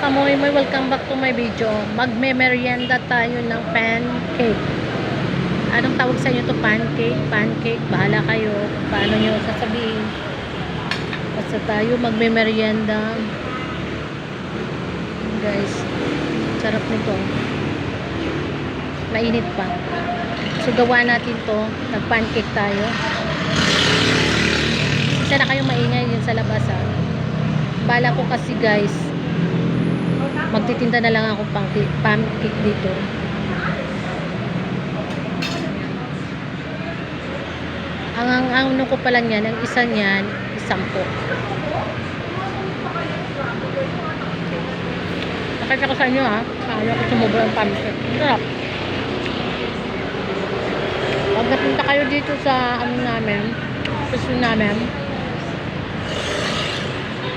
kamoy-moy, welcome back to my video. Magme-merienda tayo ng pancake. Anong tawag sa inyo to? Pancake? Pancake? Bahala kayo kung paano nyo sasabihin. Basta tayo magme-merienda. Guys, sarap nito. Mainit pa. So gawa natin to. Nag-pancake tayo. Isa na kayo maingay yun sa labas ha. Bala ko kasi guys, magtitinda na lang ako pancake dito. Ang ano ko pala niyan, ang isa niyan, 10. Nakita ko sa inyo ha, ayaw ko sumubra ang pancake. Sarap. Pag napunta kayo dito sa ano namin, gusto namin,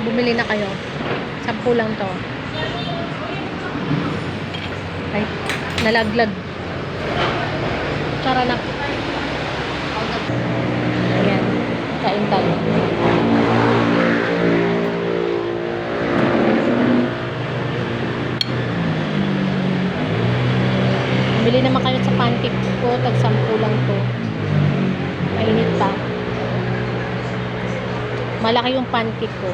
bumili na kayo. 10 lang to. Ay, nalaglag. Tara na. Ayan, kain tayo. Bili naman kayo sa pancake ko. Tag 10 lang to. Mainit pa. Malaki yung pancake ko.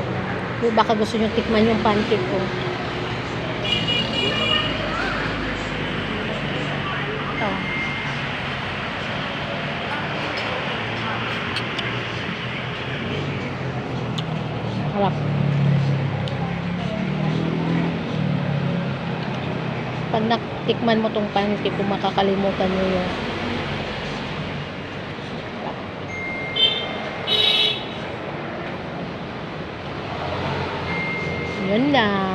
Baka gusto nyo tikman yung pancake ko. Ito. Harap. Pag natikman mo tong pancake, kung makakalimutan nyo yun. Yun lang.